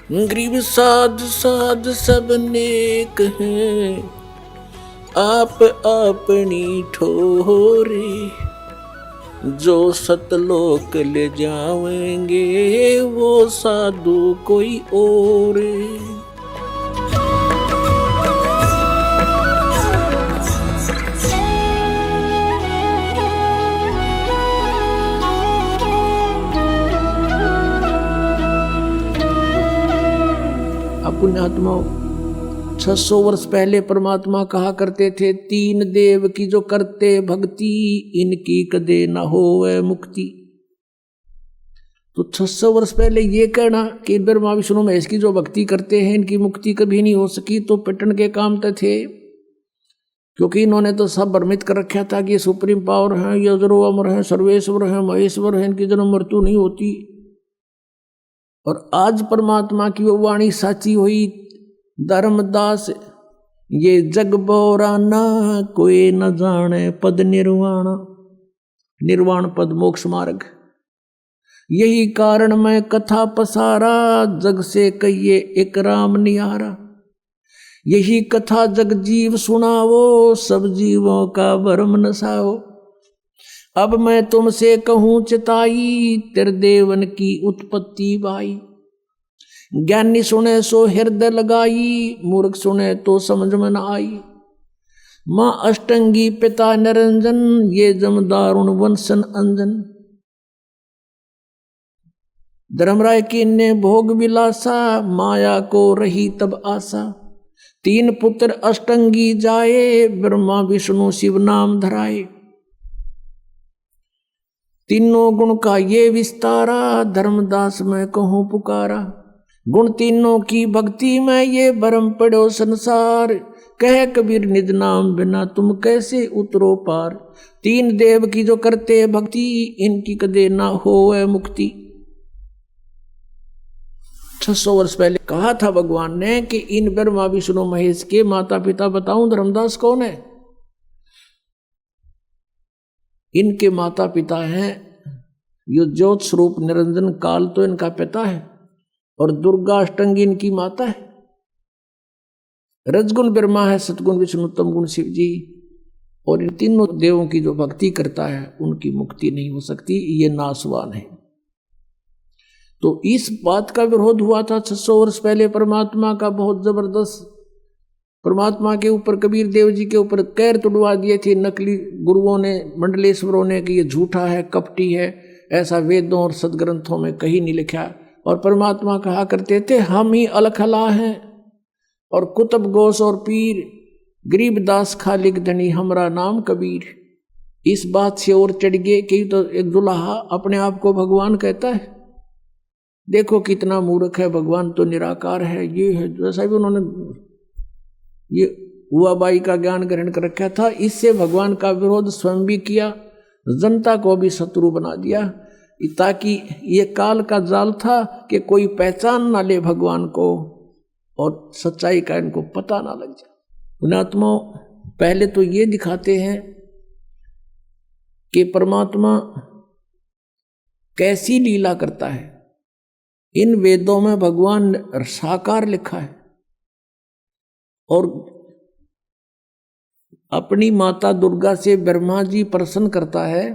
गरीब साध साध सब नेक हैं, आप अपनी ठोरे, जो सतलोक ले जाएंगे वो साधु कोई और। पुण्यात्मा 600 वर्ष पहले परमात्मा कहा करते थे, तीन देव की जो करते भक्ति, इनकी कदे न होवे मुक्ति। तो 600 वर्ष पहले ये कहना कि ब्रह्मा विष्णु महेश की जो भक्ति करते हैं इनकी मुक्ति कभी नहीं हो सकी, तो पिटन के काम तो थे, क्योंकि इन्होंने तो सब भ्रमित कर रखा था कि ये सुप्रीम पावर है, ये अजरो अमर है, सर्वेश्वर है, महेश्वर है, इनकी जन्म मृत्यु नहीं होती। और आज परमात्मा की वो वाणी साची हुई, धर्मदास ये जग बोराना कोई न जाने पद निर्वाण, निर्वाण पद मोक्ष मार्ग। यही कारण मैं कथा पसारा, जग से कहिए एक राम निहारा। यही कथा जग जीव सुनावो, सब जीवों का भरम नसाओ। अब मैं तुमसे कहूं चिताई, त्रिदेवन की उत्पत्ति भाई। ज्ञानी सुने सो हृदय लगाई, मूर्ख सुने तो समझ में न आई। माँ अष्टंगी पिता निरंजन, ये जमदारुण वंशन अंजन। धर्मराय की ने भोग विलासा, माया को रही तब आशा। तीन पुत्र अष्टंगी जाए, ब्रह्मा विष्णु शिव नाम धराए। तीनों गुण का ये विस्तारा, धर्मदास मैं कहूँ पुकारा। गुण तीनों की भक्ति में ये भरम पड़ो संसार, कह कबीर निज नाम बिना तुम कैसे उतरो पार। तीन देव की जो करते भक्ति, इनकी कदे ना होवे मुक्ति। 600 वर्ष पहले कहा था भगवान ने कि इन ब्रह्मा विष्णु महेश के माता पिता बताऊं धर्मदास कौन है। इनके माता पिता हैं यो ज्योत स्वरूप निरंजन काल, तो इनका पिता है, और दुर्गा अष्टंगी इनकी माता है। रजगुण ब्रह्मा है, सतगुण विष्णु, तम गुण शिव जी। और इन तीनों देवों की जो भक्ति करता है उनकी मुक्ति नहीं हो सकती, ये नासवान है। तो इस बात का विरोध हुआ था 600 वर्ष पहले परमात्मा का बहुत जबरदस्त। परमात्मा के ऊपर कबीर देव जी के ऊपर कैर तुड़वा दिए थे नकली गुरुओं ने, मंडलेश्वरों ने, कि ये झूठा है, कपटी है, ऐसा वेदों और सदग्रंथों में कहीं नहीं लिखा। और परमात्मा कहा करते थे हम ही अलखला हैं, और कुतुब गोस और पीर, गरीबदास खालिक धनी हमरा नाम कबीर। इस बात से और चढ़ गए कि तो एक दुल्हा अपने आप को भगवान कहता है। देखो कितना मूर्ख है, भगवान तो निराकार है, ये है। जैसा भी उन्होंने ये हुआबाई का ज्ञान ग्रहण कर रखा था, इससे भगवान का विरोध स्वयं भी किया, जनता को भी शत्रु बना दिया, ताकि ये काल का जाल था कि कोई पहचान ना ले भगवान को और सच्चाई का इनको पता ना लग जाए। पुण्यात्मा पहले तो ये दिखाते हैं कि परमात्मा कैसी लीला करता है। इन वेदों में भगवान साकार लिखा है, और अपनी माता दुर्गा से ब्रह्मा जी प्रसन्न करता है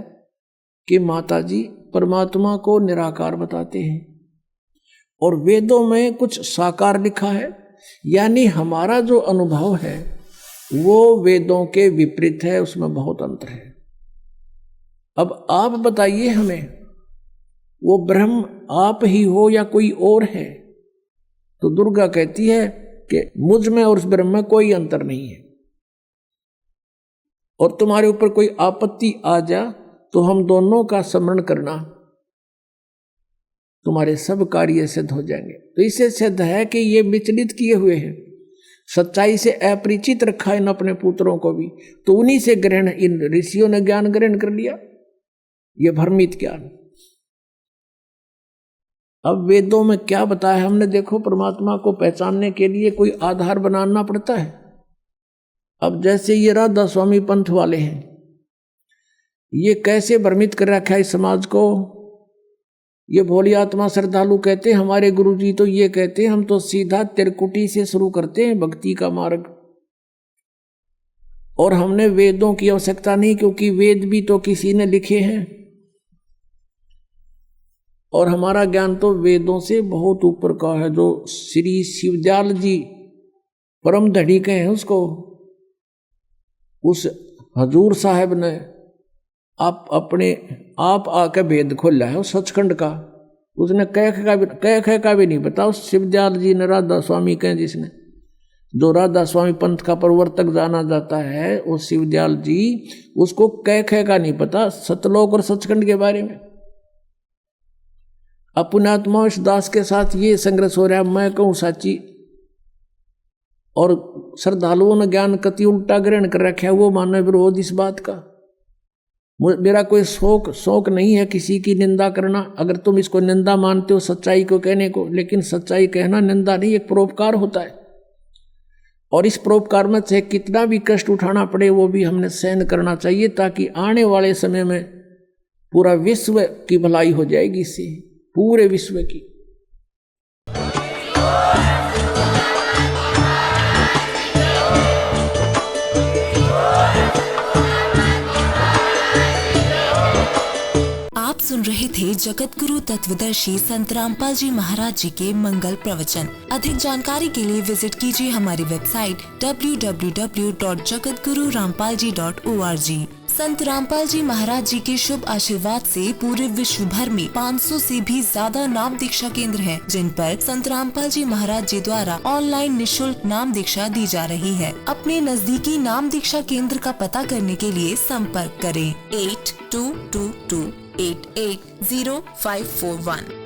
कि माता जी परमात्मा को निराकार बताते हैं, और वेदों में कुछ साकार लिखा है। यानी हमारा जो अनुभव है वो वेदों के विपरीत है, उसमें बहुत अंतर है। अब आप बताइए हमें, वो ब्रह्म आप ही हो या कोई और है? तो दुर्गा कहती है कि मुझ में और उस ब्रह्म में कोई अंतर नहीं है, और तुम्हारे ऊपर कोई आपत्ति आ जा तो हम दोनों का स्मरण करना, तुम्हारे सब कार्य सिद्ध हो जाएंगे। तो इससे सिद्ध है कि ये विचलित किए हुए हैं, सच्चाई से अपरिचित रखा इन अपने पुत्रों को भी, तो उन्हीं से ग्रहण, इन ऋषियों ने ज्ञान ग्रहण कर लिया, ये भ्रमित ज्ञान। अब वेदों में क्या बताया हमने, देखो परमात्मा को पहचानने के लिए कोई आधार बनाना पड़ता है। अब जैसे ये राधा स्वामी पंथ वाले हैं, ये कैसे भ्रमित कर रखा है इस समाज को। ये भोली आत्मा श्रद्धालु कहते हमारे गुरुजी तो ये कहते हम तो सीधा त्रिकुटी से शुरू करते हैं भक्ति का मार्ग, और हमने वेदों की आवश्यकता नहीं, क्योंकि वेद भी तो किसी ने लिखे हैं और हमारा ज्ञान तो वेदों से बहुत ऊपर का है। जो श्री शिवदयाल जी परम धड़ी के हैं उसको, उस हजूर साहब ने आप आके भेद खोला है उस सचखंड का। उसने कह का भी नहीं पता। उस शिवदयाल जी ने राधा स्वामी कहें जिसने, जो राधा स्वामी पंथ का प्रवर्तक जाना जाता है, वो शिवदयाल जी, उसको कह का नहीं पता सतलोक और सचखंड के बारे में। अपनात्मा दास के साथ ये संघर्ष हो रहा है। मैं कहूँ साची, और श्रद्धालुओं ने ज्ञान कति उल्टा ग्रहण कर रखा है, वो मानव विरोध इस बात का। मेरा कोई शौक नहीं है किसी की निंदा करना। अगर तुम इसको निंदा मानते हो सच्चाई को कहने को, लेकिन सच्चाई कहना निंदा नहीं, एक परोपकार होता है। और इस परोपकार में चाहे कितना भी कष्ट उठाना पड़े वो भी हमने सहन करना चाहिए, ताकि आने वाले समय में पूरा विश्व की भलाई हो जाएगी, इससे पूरे विश्व की। आप सुन रहे थे जगत गुरु तत्वदर्शी संत रामपाल जी महाराज जी के मंगल प्रवचन। अधिक जानकारी के लिए विजिट कीजिए हमारी वेबसाइट www.jagatgururampalji.org। संत रामपाल जी महाराज जी के शुभ आशीर्वाद से पूरे विश्व भर में 500 से भी ज्यादा नाम दीक्षा केंद्र हैं, जिन पर संत रामपाल जी महाराज जी द्वारा ऑनलाइन निशुल्क नाम दीक्षा दी जा रही है। अपने नजदीकी नाम दीक्षा केंद्र का पता करने के लिए संपर्क करें 8222880541।